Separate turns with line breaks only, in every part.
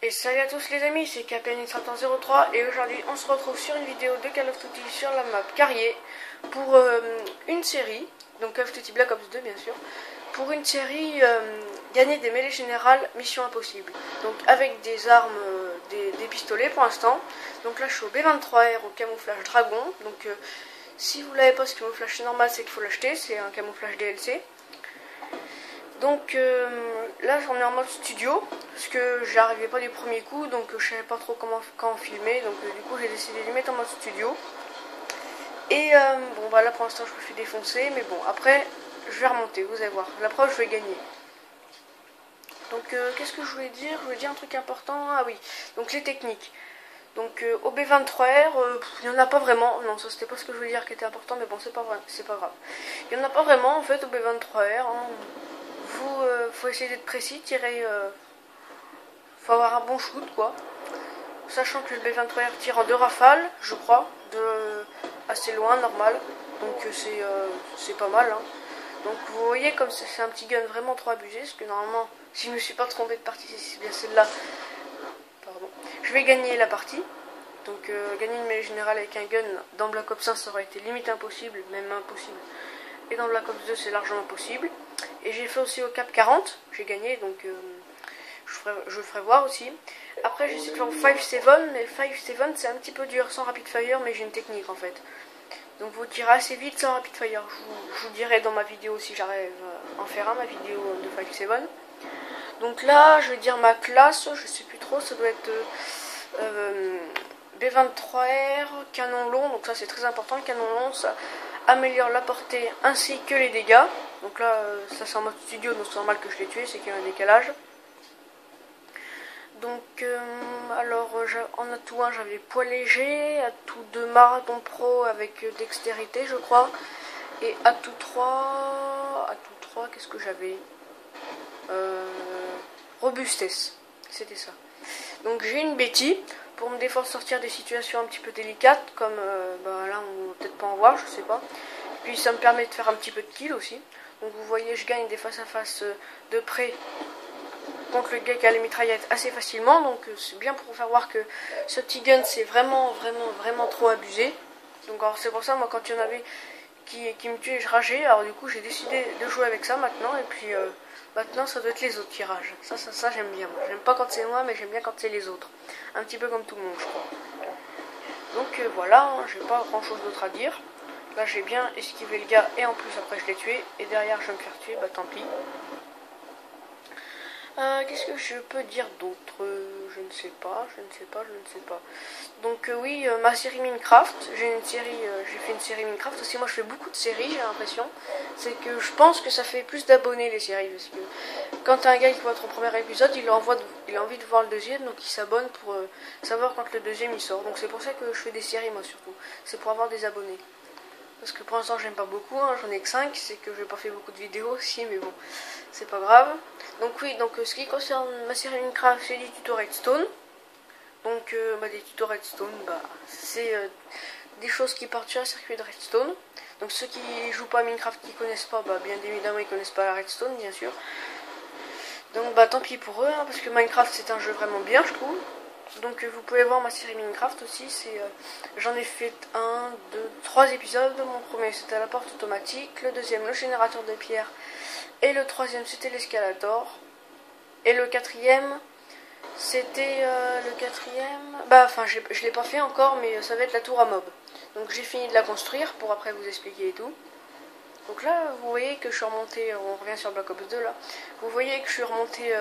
Et salut à tous les amis, c'est KPNX03 et aujourd'hui on se retrouve sur une vidéo de Call of Duty sur la map Carrier pour une série, donc Call of Duty Black Ops 2 bien sûr, pour une série gagner des mêlées générales Mission Impossible. Donc avec des armes, des pistolets pour l'instant. Donc là je suis au B23R au camouflage dragon, donc si vous l'avez pas ce camouflage normal c'est qu'il faut l'acheter, c'est un camouflage DLC. Donc là j'en ai en mode studio parce que j'arrivais pas du premier coup, donc je savais pas trop quand filmer, donc du coup j'ai décidé de les mettre en mode studio. Et bon bah là pour l'instant je me suis défoncé, mais bon après je vais remonter, vous allez voir, la preuve je vais gagner. Donc qu'est-ce que je voulais dire? Je voulais dire un truc important, ah oui, donc les techniques. Donc au B23R, il n'y en a pas vraiment, non ça c'était pas ce que je voulais dire qui était important, mais bon c'est pas vrai, c'est pas grave. Il n'y en a pas vraiment en fait au B23R, hein. Faut essayer d'être précis, tirer, faut avoir un bon shoot quoi. Sachant que le B23R tire en 2 rafales, je crois, assez loin, normal. Donc c'est pas mal. Hein. Donc vous voyez comme c'est un petit gun vraiment trop abusé, parce que normalement, si je me suis pas trompé de partie, c'est bien celle-là. Pardon. Je vais gagner la partie. Donc gagner une mêlée générale avec un gun dans Black Ops 1 ça aurait été limite impossible, même impossible. Et dans Black Ops 2 c'est largement possible. Et j'ai fait aussi au cap 40, j'ai gagné, donc je le ferai voir aussi. Après j'essaie de faire au 5-7, mais le 5-7 c'est un petit peu dur sans rapid fire, mais j'ai une technique en fait. Donc vous tirez assez vite sans rapid fire, je vous dirai dans ma vidéo si j'arrive à en faire ma vidéo de 5-7. Donc là je vais dire ma classe, je sais plus trop, ça doit être B23R, canon long, donc ça c'est très important, le canon long ça améliore la portée ainsi que les dégâts. Donc là ça c'est en mode studio, donc c'est normal que je l'ai tué, c'est qu'il y a un décalage. Donc alors en atout 1 j'avais poids léger, atout 2 marathon pro avec dextérité je crois, et atout 3 qu'est-ce que j'avais, robustesse, c'était ça. Donc j'ai une Betty pour me défendre sortir des situations un petit peu délicates, comme bah là on va peut-être pas en voir, je sais pas. Puis ça me permet de faire un petit peu de kill aussi. Donc vous voyez je gagne des face à face de près contre le gars qui a les mitraillettes assez facilement. Donc c'est bien pour faire voir que ce petit gun c'est vraiment trop abusé. Donc alors c'est pour ça moi quand il y en avait qui me tuaient je rageais. Alors du coup j'ai décidé de jouer avec ça maintenant. Et puis maintenant ça doit être les autres qui ragent. Ça j'aime bien. J'aime pas quand c'est moi, mais j'aime bien quand c'est les autres. Un petit peu comme tout le monde je crois. Donc voilà, hein, j'ai pas grand chose d'autre à dire. Là j'ai bien esquivé le gars et en plus après je l'ai tué. Et derrière je vais me faire tuer, bah tant pis. Qu'est-ce que je peux dire d'autre? Je ne sais pas. Donc oui, ma série Minecraft, j'ai fait une série Minecraft aussi. Moi je fais beaucoup de séries, j'ai l'impression. C'est que je pense que ça fait plus d'abonnés les séries, parce que quand t'as un gars qui voit ton premier épisode, il a envie de voir le deuxième, donc il s'abonne pour savoir quand le deuxième il sort. Donc c'est pour ça que je fais des séries moi surtout. C'est pour avoir des abonnés. Parce que pour l'instant j'aime pas beaucoup, hein, j'en ai que 5, c'est que j'ai pas fait beaucoup de vidéos aussi, mais bon, c'est pas grave. Donc oui, donc ce qui concerne ma série Minecraft, c'est des tutos Redstone. Donc des tutos Redstone, c'est des choses qui partent sur un circuit de Redstone. Donc ceux qui jouent pas à Minecraft, qui connaissent pas, bien évidemment ils connaissent pas la Redstone, bien sûr. Donc tant pis pour eux, hein, parce que Minecraft c'est un jeu vraiment bien je trouve. Donc vous pouvez voir ma série Minecraft aussi, j'en ai fait 1, 2, 3 épisodes. Mon premier c'était la porte automatique, le deuxième le générateur de pierre, et le troisième c'était l'escalator. Et le quatrième c'était je l'ai pas fait encore, mais ça va être la tour à mob. Donc j'ai fini de la construire pour après vous expliquer et tout. Donc là vous voyez que je suis remonté, on revient sur Black Ops 2 là, vous voyez que je suis remonté,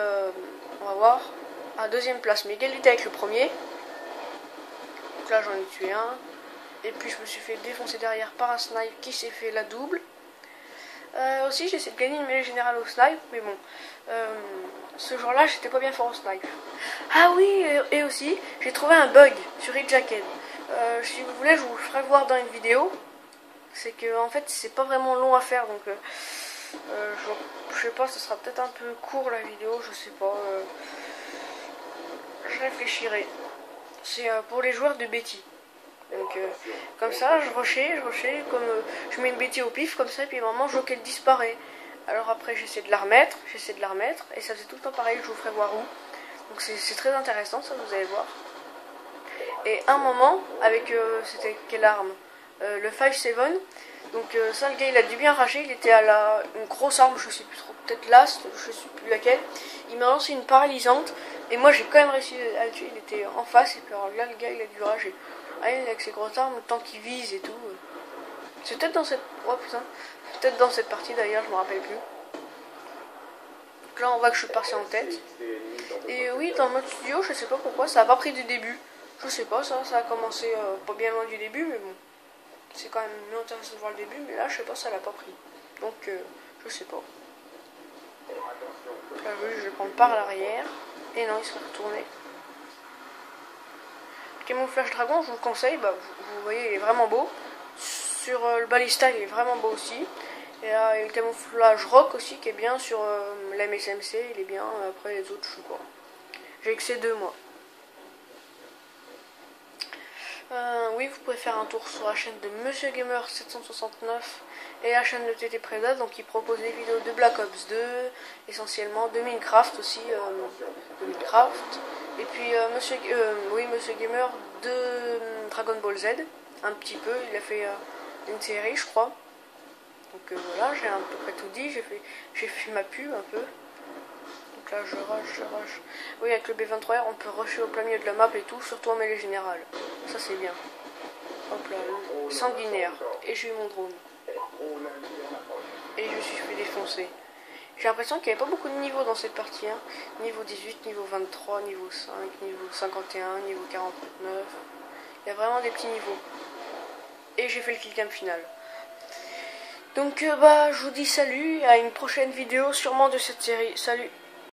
on va voir, à deuxième place, mais égalité avec le premier. Donc là j'en ai tué un. Et puis je me suis fait défoncer derrière par un snipe qui s'est fait la double. Aussi j'ai essayé de gagner une mêlée générale au snipe, mais bon, ce jour-là j'étais pas bien fort au snipe. Ah oui, et aussi j'ai trouvé un bug sur Hitjacked. Si vous voulez je vous le ferai voir dans une vidéo. C'est que en fait c'est pas vraiment long à faire, donc je sais pas, ce sera peut-être un peu court la vidéo, je sais pas. Je réfléchirai. C'est pour les joueurs de Betty. Donc comme ça, je rushais, comme je mets une Betty au pif comme ça, et puis à un moment je vois qu'elle disparaît. Alors après j'essaie de la remettre, et ça faisait tout le temps pareil, je vous ferai voir où. Donc c'est très intéressant, ça, vous allez voir. Et un moment, avec, c'était quelle arme, le 5-7. Donc ça, le gars, il a dû bien rager. Il était à une grosse arme, je sais plus trop, peut-être l'ast, je sais plus laquelle. Il m'a lancé une paralysante. Et moi, j'ai quand même réussi à le tuer. Il était en face. Et puis alors là, le gars, il a dû rager. Ah, avec ses grosses armes, le temps qu'il vise et tout. C'est peut-être dans cette... Oh putain. Peut-être dans cette partie d'ailleurs, je me rappelle plus. Donc là, on voit que je suis passé en tête. Et oui, dans le mode studio, je sais pas pourquoi, ça a pas pris du début. Je sais pas, ça a commencé pas bien loin du début, mais bon. C'est quand même mieux intéressant de voir le début, mais là, je sais pas, ça l'a pas pris. Donc, je sais pas. Là, je vais prendre par l'arrière. Et non, il serait retourné. Le camouflage dragon, je vous le conseille, bah, vous voyez, il est vraiment beau. Sur le balista, il est vraiment beau aussi. Et là, il y a le camouflage rock aussi qui est bien sur la MSMC, il est bien. Après, les autres, je sais pas. J'ai que ces deux, moi. Oui, vous pouvez faire un tour sur la chaîne de Monsieur Gamer 769 et la chaîne de TT Preda, donc il propose des vidéos de Black Ops 2, essentiellement de Minecraft aussi, de Minecraft. Et puis Monsieur Gamer de Dragon Ball Z, un petit peu, il a fait une série, je crois. Donc voilà, j'ai à peu près tout dit, j'ai fait ma pub un peu. Donc là je rush. Oui, avec le B23R on peut rusher au plein milieu de la map et tout, surtout en mêlée générale. Ça c'est bien. Hop là, sanguinaire. Et j'ai eu mon drone. Et je me suis fait défoncer. J'ai l'impression qu'il n'y avait pas beaucoup de niveaux dans cette partie. Hein. Niveau 18, niveau 23, niveau 5, niveau 51, niveau 49. Il y a vraiment des petits niveaux. Et j'ai fait le killcam final. Donc bah je vous dis salut, à une prochaine vidéo sûrement de cette série. Salut.